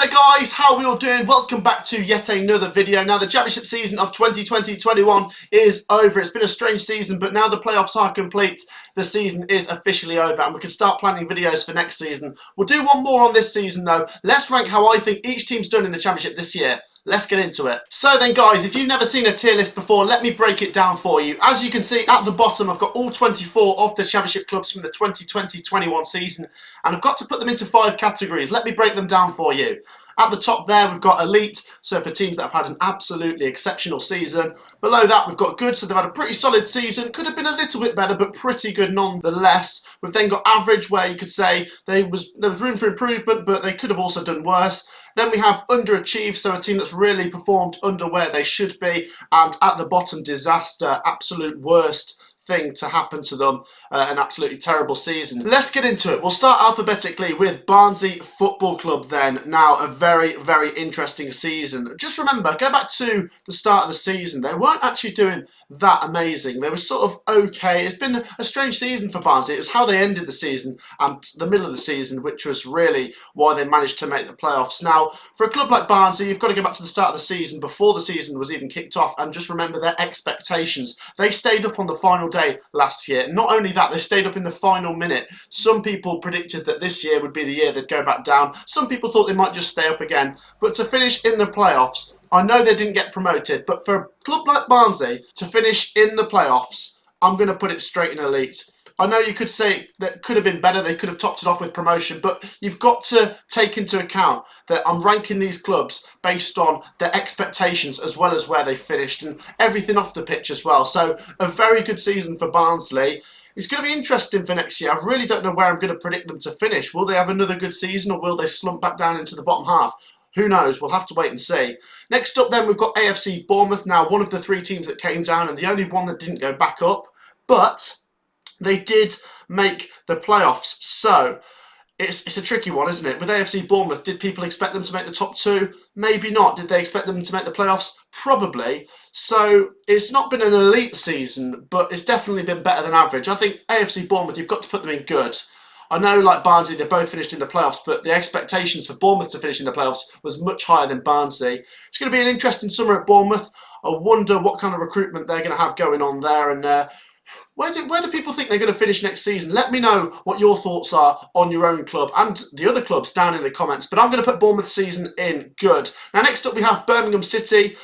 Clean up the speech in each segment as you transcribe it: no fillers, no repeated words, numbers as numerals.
Hello guys, how are we all doing? Welcome back to yet another video. Now the championship season of 2020-21 is over. It's been a strange season, but now the playoffs are complete. The season is officially over and we can start planning videos for next season. We'll do one more on this season though. Let's rank how I think each team's done in the championship this year. Let's get into it. So then guys, if you've never seen a tier list before, let me break it down for you. As you can see at the bottom, I've got all 24 of the championship clubs from the 2020-21 season, and I've got to put them into 5 categories. Let me break them down for you. At the top there, we've got elite, so for teams that have had an absolutely exceptional season. Below that, we've got good, so they've had a pretty solid season. Could have been a little bit better, but pretty good nonetheless. We've then got average, where you could say there was room for improvement, but they could have also done worse. Then we have underachieved, so a team that's really performed under where they should be. And at the bottom, disaster, absolute worst thing to happen to them, an absolutely terrible season. Let's get into it. We'll start alphabetically with Barnsley Football Club then. Now, a very, very interesting season. Just remember, go back to the start of the season. They weren't actually doing that amazing. They were sort of okay. It's been a strange season for Barnsley. It was how they ended the season and the middle of the season, which was really why they managed to make the playoffs. Now, for a club like Barnsley, you've got to go back to the start of the season, before the season was even kicked off, and just remember their expectations. They stayed up on the final day last year. Not only that, they stayed up in the final minute. Some people predicted that this year would be the year they'd go back down. Some people thought they might just stay up again. But to finish in the playoffs, I know they didn't get promoted, but for a club like Barnsley to finish in the playoffs, I'm going to put it straight in elite. I know you could say that could have been better, they could have topped it off with promotion, but you've got to take into account that I'm ranking these clubs based on their expectations as well as where they finished and everything off the pitch as well. So a very good season for Barnsley. It's going to be interesting for next year. I really don't know where I'm going to predict them to finish. Will they have another good season or will they slump back down into the bottom half? Who knows? We'll have to wait and see. Next up then, we've got AFC Bournemouth. Now, one of the 3 teams that came down and the only one that didn't go back up. But they did make the playoffs. So it's a tricky one, isn't it? With AFC Bournemouth, did people expect them to make the top 2? Maybe not. Did they expect them to make the playoffs? Probably. So it's not been an elite season, but it's definitely been better than average. I think AFC Bournemouth, you've got to put them in good. I know, like Barnsley, they both finished in the playoffs, but the expectations for Bournemouth to finish in the playoffs was much higher than Barnsley. It's going to be an interesting summer at Bournemouth. I wonder what kind of recruitment they're going to have going on there, and where do people think they're going to finish next season? Let me know what your thoughts are on your own club and the other clubs down in the comments. But I'm going to put Bournemouth's season in good. Now, next up we have Birmingham City.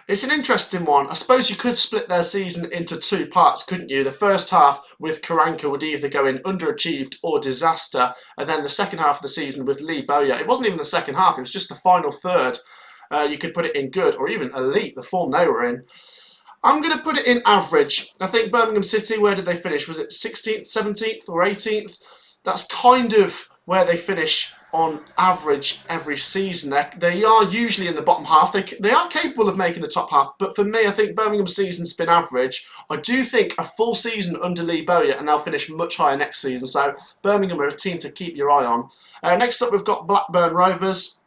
It's an interesting one. I suppose you could split their season into 2 parts, couldn't you? The first half with Karanka would either go in underachieved or disaster, and then the second half of the season with Lee Bowyer. It wasn't even the second half, it was just the final third. You could put it in good or even elite, the form they were in. I'm going to put it in average. I think Birmingham City, where did they finish? Was it 16th, 17th or 18th? That's kind of where they finish on average every season. They are usually in the bottom half. They are capable of making the top half, but for me, I think Birmingham's season's been average. I do think a full season under Lee Bowyer and they'll finish much higher next season, so Birmingham are a team to keep your eye on. Next up, we've got Blackburn Rovers.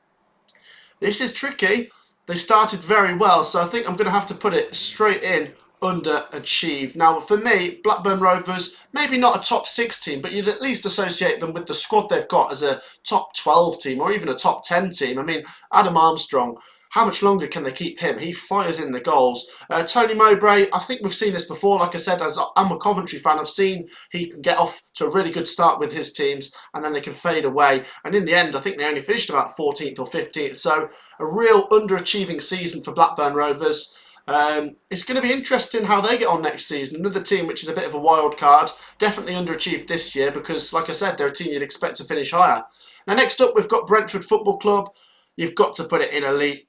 This is tricky. They started very well, so I think I'm going to have to put it straight in underachieved. Now, for me, Blackburn Rovers, maybe not a top 6 team, but you'd at least associate them with the squad they've got as a top 12 team or even a top 10 team. I mean, Adam Armstrong, how much longer can they keep him? He fires in the goals. Tony Mowbray, I think we've seen this before. Like I said, as I'm a Coventry fan, I've seen he can get off to a really good start with his teams and then they can fade away. And in the end, I think they only finished about 14th or 15th. So a real underachieving season for Blackburn Rovers. It's going to be interesting how they get on next season. Another team which is a bit of a wild card. Definitely underachieved this year because, like I said, they're a team you'd expect to finish higher. Now, next up, we've got Brentford Football Club. You've got to put it in elite.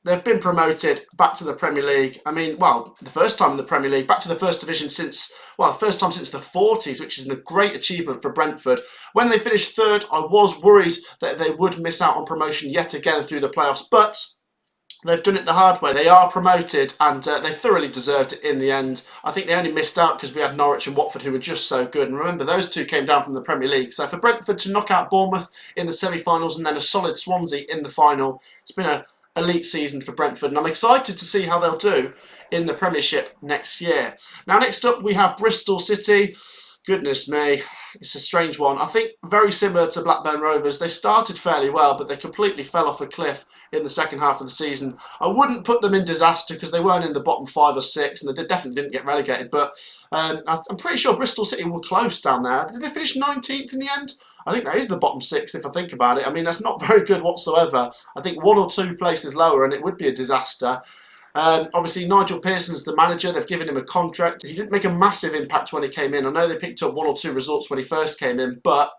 They've been promoted back to the Premier League. I mean, well, the first time in the Premier League, back to the First Division since, well, the first time since the 40s, which is a great achievement for Brentford. When they finished 3rd, I was worried that they would miss out on promotion yet again through the playoffs, but they've done it the hard way. They are promoted and they thoroughly deserved it in the end. I think they only missed out because we had Norwich and Watford who were just so good. And remember, those 2 came down from the Premier League. So for Brentford to knock out Bournemouth in the semi-finals and then a solid Swansea in the final, it's been an elite season for Brentford. And I'm excited to see how they'll do in the Premiership next year. Now, next up, we have Bristol City. Goodness me, it's a strange one. I think very similar to Blackburn Rovers. They started fairly well, but they completely fell off a cliff in the second half of the season. I wouldn't put them in disaster because they weren't in the bottom 5 or 6, and they definitely didn't get relegated. But I'm pretty sure Bristol City were close down there. Did they finish 19th in the end? I think that is the bottom 6 if I think about it. I mean, that's not very good whatsoever. I think 1 or 2 places lower and it would be a disaster. Obviously, Nigel Pearson's the manager. They've given him a contract. He didn't make a massive impact when he came in. I know they picked up 1 or 2 results when he first came in, but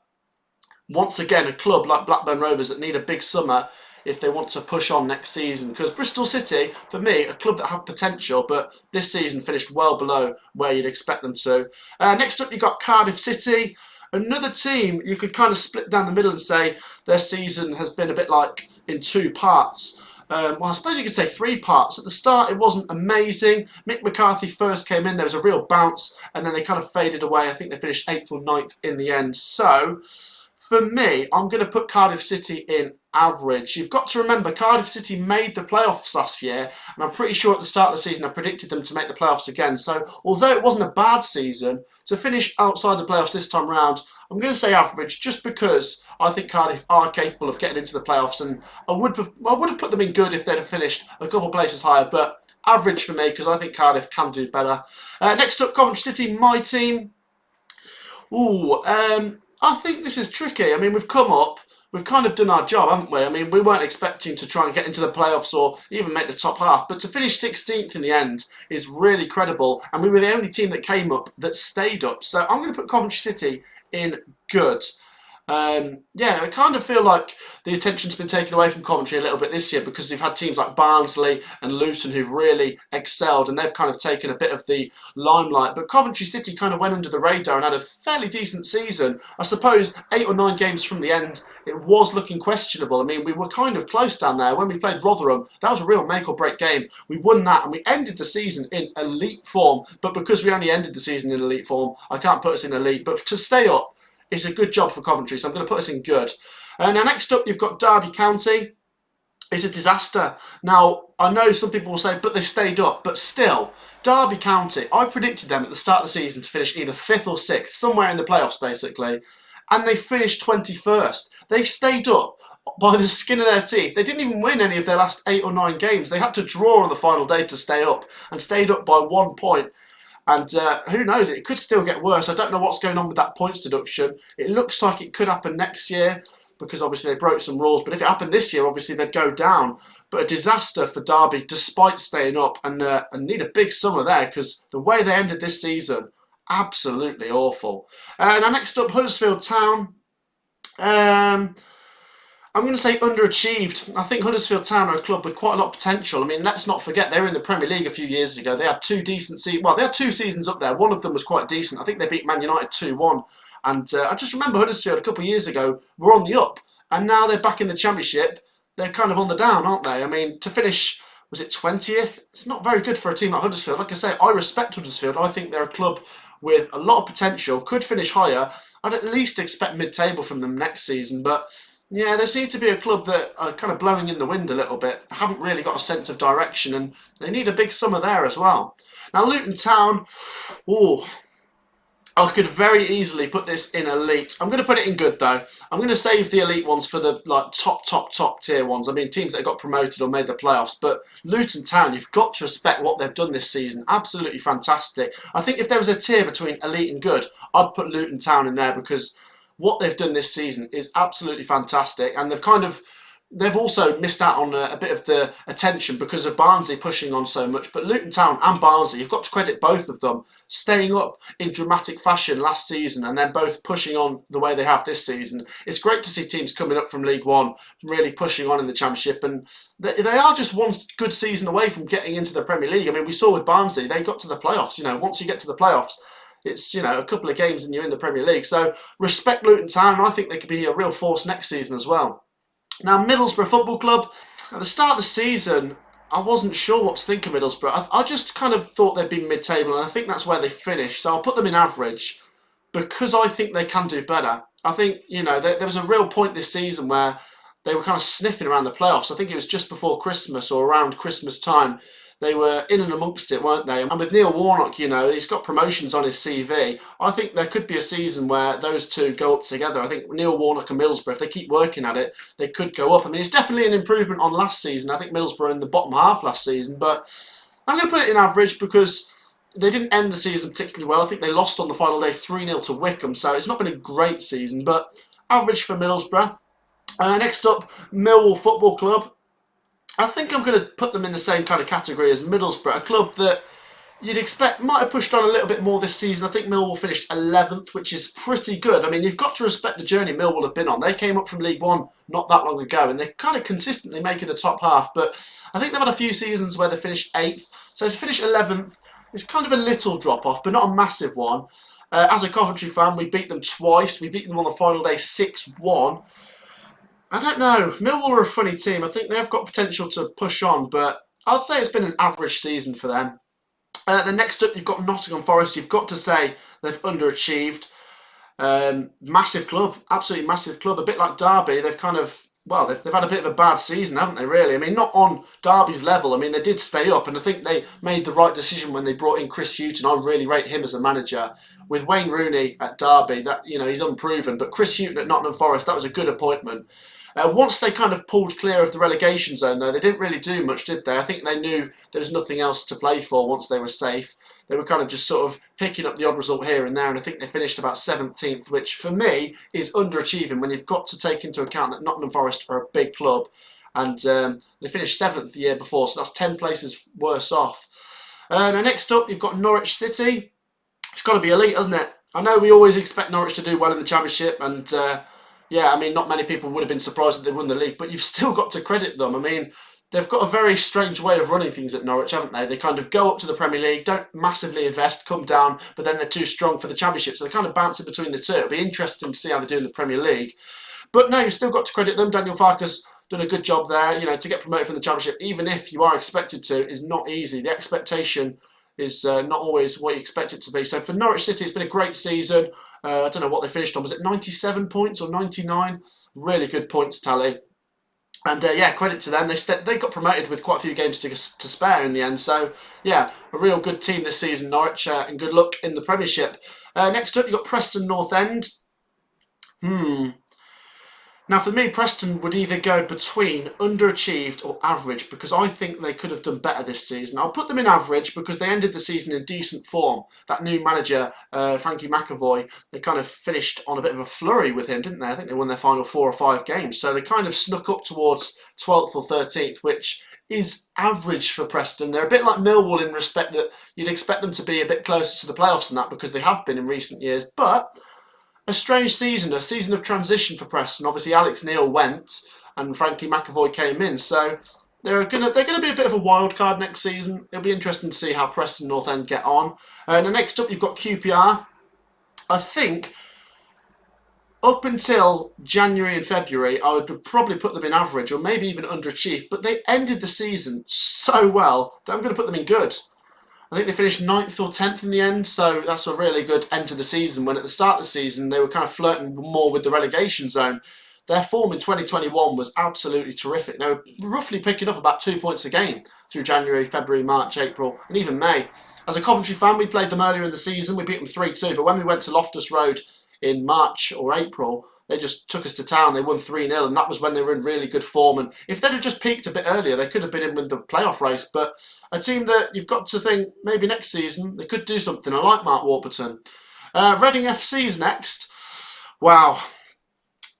once again, a club like Blackburn Rovers that need a big summer if they want to push on next season. Because Bristol City, for me, a club that have potential, but this season finished well below where you'd expect them to. Next up, you've got Cardiff City. Another team you could kind of split down the middle and say their season has been a bit like in 2 parts. Well, I suppose you could say 3 parts. At the start, it wasn't amazing. Mick McCarthy first came in. There was a real bounce, and then they kind of faded away. I think they finished 8th or 9th in the end. So, for me, I'm going to put Cardiff City in average. You've got to remember, Cardiff City made the playoffs last year, and I'm pretty sure at the start of the season I predicted them to make the playoffs again. So, although it wasn't a bad season, to finish outside the playoffs this time round, I'm going to say average just because I think Cardiff are capable of getting into the playoffs, and I would have put them in good if they'd have finished a couple of places higher, but average for me because I think Cardiff can do better. Next up, Coventry City, my team. I think this is tricky. I mean, we've come up, we've kind of done our job, haven't we? I mean, we weren't expecting to try and get into the playoffs or even make the top half, but to finish 16th in the end is really credible, and we were the only team that came up that stayed up. So I'm going to put Coventry City in good. Yeah, I kind of feel like the attention's been taken away from Coventry a little bit this year because they've had teams like Barnsley and Luton who've really excelled, and they've kind of taken a bit of the limelight. But Coventry City kind of went under the radar and had a fairly decent season. I suppose 8 or 9 games from the end, it was looking questionable. I mean, we were kind of close down there. When we played Rotherham, that was a real make or break game. We won that and we ended the season in elite form. But because we only ended the season in elite form, I can't put us in elite. But to stay up, it's a good job for Coventry, so I'm going to put us in good. Now, next up, you've got Derby County. It's a disaster. Now, I know some people will say, but they stayed up. But still, Derby County, I predicted them at the start of the season to finish either 5th or 6th, somewhere in the playoffs, basically. And they finished 21st. They stayed up by the skin of their teeth. They didn't even win any of their last 8 or 9 games. They had to draw on the final day to stay up, and stayed up by 1 point. And who knows, it could still get worse. I don't know what's going on with that points deduction. It looks like it could happen next year because obviously they broke some rules. But if it happened this year, obviously they'd go down. But a disaster for Derby despite staying up, and need a big summer there because the way they ended this season, absolutely awful. Now next up, Huddersfield Town. I'm going to say underachieved. I think Huddersfield Town are a club with quite a lot of potential. I mean, let's not forget they were in the Premier League a few years ago. They had 2 decent seasons. Well, they had 2 seasons up there. One of them was quite decent. I think they beat Man United 2-1. And I just remember Huddersfield a couple of years ago were on the up, and now they're back in the Championship. They're kind of on the down, aren't they? I mean, to finish, was it 20th? It's not very good for a team like Huddersfield. Like I say, I respect Huddersfield. I think they're a club with a lot of potential. Could finish higher. I'd at least expect mid-table from them next season, but yeah, they seem to be a club that are kind of blowing in the wind a little bit. Haven't really got a sense of direction, and they need a big summer there as well. Now, Luton Town, I could very easily put this in elite. I'm going to put it in good though. I'm going to save the elite ones for the top tier ones. I mean, teams that got promoted or made the playoffs. But Luton Town, you've got to respect what they've done this season. Absolutely fantastic. I think if there was a tier between elite and good, I'd put Luton Town in there because what they've done this season is absolutely fantastic, and they've also missed out on a bit of the attention because of Barnsley pushing on so much. But Luton Town and Barnsley, you've got to credit both of them staying up in dramatic fashion last season and then both pushing on the way they have this season. It's great to see teams coming up from League One really pushing on in the Championship, and they are just one good season away from getting into the Premier League. I mean, we saw with Barnsley, they got to the playoffs. Once you get to the playoffs, it's, a couple of games and you're in the Premier League. So respect Luton Town, and I think they could be a real force next season as well. Now, Middlesbrough Football Club, at the start of the season, I wasn't sure what to think of Middlesbrough. I just kind of thought they'd been mid-table, and I think that's where they finished. So I'll put them in average because I think they can do better. I think, there was a real point this season where they were kind of sniffing around the playoffs. I think it was just before Christmas or around Christmas time. they were in and amongst it, weren't they? And with Neil Warnock, you know, he's got promotions on his CV. I think there could be a season where those two go up together. I think Neil Warnock and Middlesbrough, if they keep working at it, they could go up. I mean, it's definitely an improvement on last season. I think Middlesbrough in the bottom half last season, but I'm going to put it in average because they didn't end the season particularly well. I think they lost on the final day 3-0 to Wycombe, so it's not been a great season, but average for Middlesbrough. Next up, Millwall Football Club. I think I'm going to put them in the same kind of category as Middlesbrough, a club that you'd expect might have pushed on a little bit more this season. I think Millwall finished 11th, which is pretty good. I mean, you've got to respect the journey Millwall have been on. They came up from League One not that long ago, and they're kind of consistently making the top half, but I think they've had a few seasons where they finished 8th. So to finish 11th is kind of a little drop-off, but not a massive one. As a Coventry fan, we beat them twice. We beat them on the final day 6-1. I don't know. Millwall are a funny team. I think they've got potential to push on, but I'd say it's been an average season for them. Then next up, you've got Nottingham Forest. You've got to say they've underachieved. Massive club, absolutely massive club. A bit like Derby, they've kind of, well, they've had a bit of a bad season, haven't they, really? I mean, not on Derby's level. I mean, they did stay up, and I think they made the right decision when they brought in Chris Hughton. I really rate him as a manager. With Wayne Rooney at Derby, that, you know, he's unproven, but Chris Hughton at Nottingham Forest, that was a good appointment. Once they kind of pulled clear of the relegation zone, though, they didn't really do much, did they? I think they knew there was nothing else to play for once they were safe. They were kind of just sort of picking up the odd result here and there, and I think they finished about 17th, which for me is underachieving when you've got to take into account that Nottingham Forest are a big club, and they finished 7th the year before, so that's 10 places worse off. Now next up, you've got Norwich City. It's got to be elite, hasn't it? I know we always expect Norwich to do well in the Championship, and yeah, I mean, not many people would have been surprised that they won the league, but you've still got to credit them. I mean, they've got a very strange way of running things at Norwich, haven't they? They kind of go up to the Premier League, don't massively invest, come down, but then they're too strong for the Championship, so they're kind of bouncing between the two. It'll be interesting to see how they do in the Premier League. But no, you've still got to credit them. Daniel Farke's done a good job there. You know, to get promoted from the Championship, even if you are expected to, is not easy. The expectation is not always what you expect it to be. So for Norwich City, it's been a great season. I don't know what they finished on. Was it 97 points or 99? Really good points tally. And yeah, credit to them. They got promoted with quite a few games to spare in the end. So yeah, a real good team this season, Norwich, and good luck in the Premiership. Next up, you've got Preston North End. Now, for me, Preston would either go between underachieved or average, because I think they could have done better this season. I'll put them in average because they ended the season in decent form. That new manager, Frankie McAvoy, they kind of finished on a bit of a flurry with him, didn't they? I think they won their final 4 or 5 games. So they kind of snuck up towards 12th or 13th, which is average for Preston. They're a bit like Millwall in respect that you'd expect them to be a bit closer to the playoffs than that, because they have been in recent years. But a strange season, a season of transition for Preston. Obviously, Alex Neil went and Frankie McAvoy came in, so they're gonna be a bit of a wild card next season. It'll be interesting to see how Preston North End get on. And next up, you've got QPR. I think up until January and February, I would probably put them in average or maybe even underachieved. But they ended the season so well that I'm going to put them in good. I think they finished 9th or 10th in the end, so that's a really good end to the season, when at the start of the season they were kind of flirting more with the relegation zone. Their form in 2021 was absolutely terrific. They were roughly picking up about 2 points a game through January, February, March, April, and even May. As a Coventry fan, we played them earlier in the season. We beat them 3-2, but when we went to Loftus Road in March or April, they just took us to town. They won 3-0, and that was when they were in really good form. And if they'd have just peaked a bit earlier, they could have been in with the playoff race. But a team that you've got to think maybe next season they could do something. I like Mark Warburton. Reading FC's next. Wow.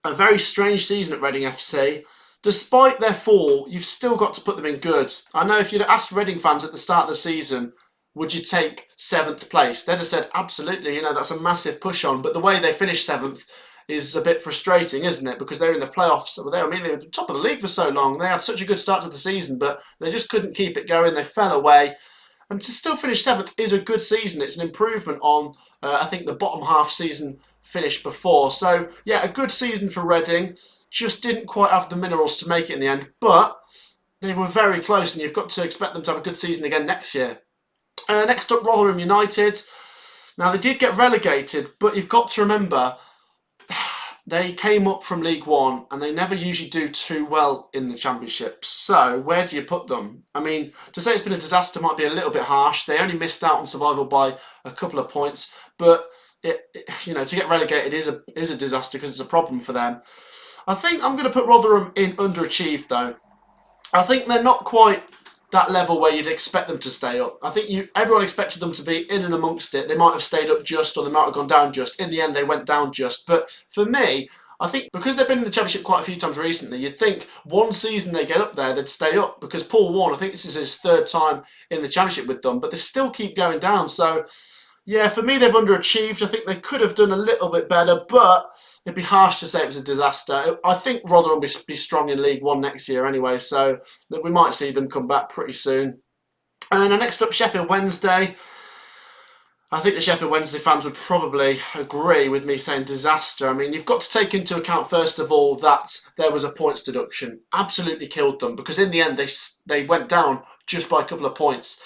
A very strange season at Reading FC. Despite their fall, you've still got to put them in good. I know if you'd asked Reading fans at the start of the season, would you take 7th place? They'd have said, absolutely, you know, that's a massive push on. But the way they finished 7th is a bit frustrating, isn't it? Because they're in the playoffs. They were top of the league for so long. They had such a good start to the season, but they just couldn't keep it going. They fell away. And to still finish 7th is a good season. It's an improvement on, I think, the bottom half season finished before. So, yeah, a good season for Reading. Just didn't quite have the minerals to make it in the end. But they were very close, and you've got to expect them to have a good season again next year. Next up, Rotherham United. Now, they did get relegated, but you've got to remember, they came up from League One and they never usually do too well in the Championship. So where do you put them? I mean, to say it's been a disaster might be a little bit harsh. They only missed out on survival by a couple of points, but to get relegated is a disaster because it's a problem for them. I think I'm going to put Rotherham in underachieved though. I think they're not quite that level where you'd expect them to stay up. I think everyone expected them to be in and amongst it. They might have stayed up just, or they might have gone down just. In the end, they went down just. But for me, I think because they've been in the Championship quite a few times recently, you'd think one season they get up there, they'd stay up. Because Paul Warne, I think this is his third time in the Championship with them, but they still keep going down. So, yeah, for me, they've underachieved. I think they could have done a little bit better, but it'd be harsh to say it was a disaster. I think Rotherham will be strong in League One next year anyway, so that we might see them come back pretty soon. And next up, Sheffield Wednesday. I think the Sheffield Wednesday fans would probably agree with me saying disaster. I mean, you've got to take into account, first of all, that there was a points deduction. Absolutely killed them, because in the end, they went down just by a couple of points.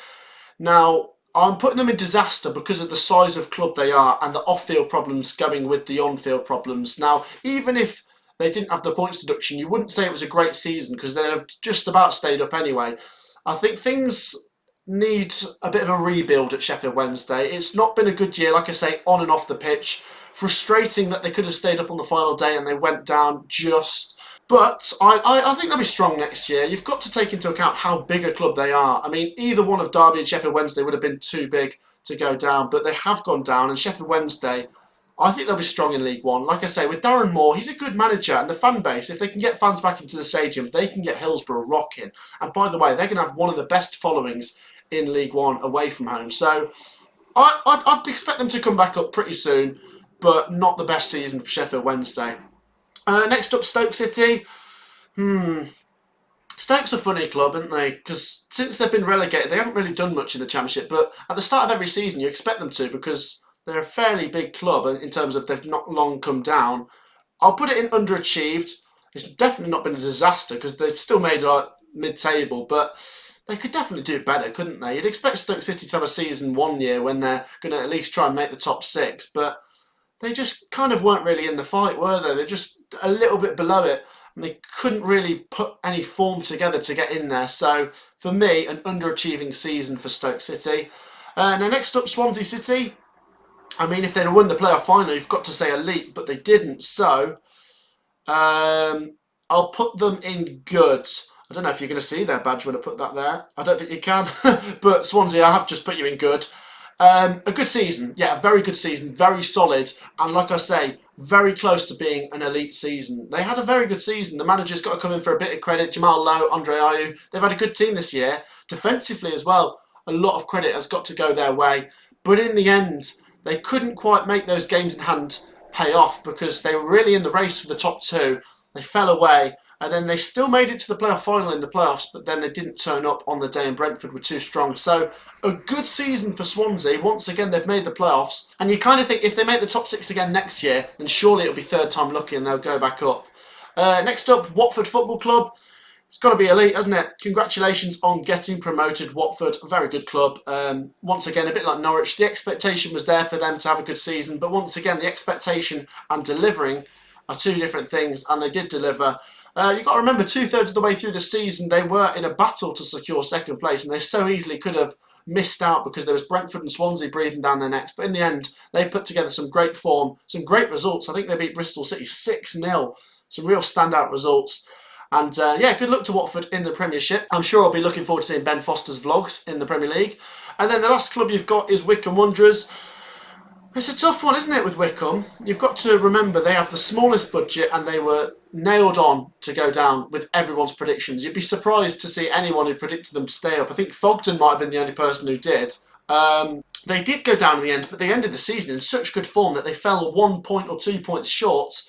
Now, I'm putting them in disaster because of the size of club they are and the off-field problems going with the on-field problems. Now, even if they didn't have the points deduction, you wouldn't say it was a great season because they'd have just about stayed up anyway. I think things need a bit of a rebuild at Sheffield Wednesday. It's not been a good year, like I say, on and off the pitch. Frustrating that they could have stayed up on the final day and they went down just. But I think they'll be strong next year. You've got to take into account how big a club they are. I mean, either one of Derby and Sheffield Wednesday would have been too big to go down, but they have gone down. And Sheffield Wednesday, I think they'll be strong in League One. Like I say, with Darren Moore, he's a good manager. And the fan base, if they can get fans back into the stadium, they can get Hillsborough rocking. And by the way, they're going to have one of the best followings in League One away from home. So I'd expect them to come back up pretty soon, but not the best season for Sheffield Wednesday. Next up, Stoke City. Stoke's a funny club, aren't they? Because since they've been relegated, they haven't really done much in the Championship. But at the start of every season, you expect them to because they're a fairly big club in terms of they've not long come down. I'll put it in underachieved. It's definitely not been a disaster because they've still made it mid-table, but they could definitely do better, couldn't they? You'd expect Stoke City to have a season one year when they're going to at least try and make the top six, but they just kind of weren't really in the fight, were they? They're just a little bit below it, and they couldn't really put any form together to get in there. So, for me, an underachieving season for Stoke City. Now, next up, Swansea City. I mean, if they'd have won the playoff final, you've got to say elite, but they didn't. So, I'll put them in good. I don't know if you're going to see their badge when I put that there. I don't think you can. But Swansea, I have just put you in good. A good season. Yeah, a very good season. Very solid. And like I say, very close to being an elite season. They had a very good season. The manager's got to come in for a bit of credit. Jamal Lowe, Andre Ayew. They've had a good team this year. Defensively as well, a lot of credit has got to go their way. But in the end, they couldn't quite make those games in hand pay off because they were really in the race for the top two. They fell away. And then they still made it to the playoff final in the playoffs, but then they didn't turn up on the day and Brentford were too strong. So a good season for Swansea. Once again, they've made the playoffs. And you kind of think if they make the top six again next year, then surely it'll be third time lucky and they'll go back up. Next up, Watford Football Club. It's got to be elite, hasn't it? Congratulations on getting promoted, Watford. A very good club. Once again, a bit like Norwich, the expectation was there for them to have a good season. But once again, the expectation and delivering are two different things, and they did deliver. You've got to remember, 2/3 of the way through the season, they were in a battle to secure second place, and they so easily could have missed out because there was Brentford and Swansea breathing down their necks. But in the end, they put together some great form, some great results. I think they beat Bristol City 6-0. Some real standout results. And yeah, good luck to Watford in the Premiership. I'm sure I'll be looking forward to seeing Ben Foster's vlogs in the Premier League. And then the last club you've got is Wycombe Wanderers. It's a tough one, isn't it, with Wycombe? You've got to remember they have the smallest budget and they were nailed on to go down with everyone's predictions. You'd be surprised to see anyone who predicted them to stay up. I think Thogden might have been the only person who did. They did go down in the end, but they ended the season in such good form that they fell 1 point or 2 points short.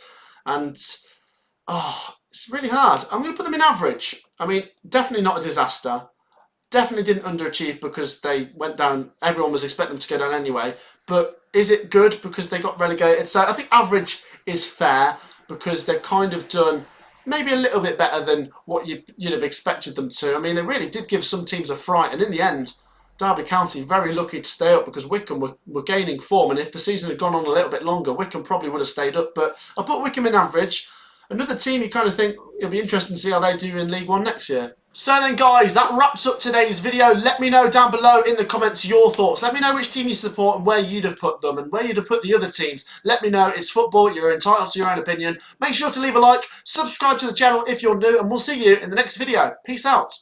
And, it's really hard. I'm going to put them in average. I mean, definitely not a disaster. Definitely didn't underachieve because they went down. Everyone was expecting them to go down anyway. But is it good because they got relegated? So I think average is fair because they've kind of done maybe a little bit better than what you'd have expected them to. I mean, they really did give some teams a fright. And in the end, Derby County very lucky to stay up because Wycombe were gaining form, and if the season had gone on a little bit longer, Wycombe probably would have stayed up. But I put Wycombe in average. Another team you kind of think it'll be interesting to see how they do in League One next year. So then guys, that wraps up today's video. Let me know down below in the comments your thoughts. Let me know which team you support and where you'd have put them and where you'd have put the other teams. Let me know. It's football. You're entitled to your own opinion. Make sure to leave a like, subscribe to the channel if you're new, and we'll see you in the next video. Peace out.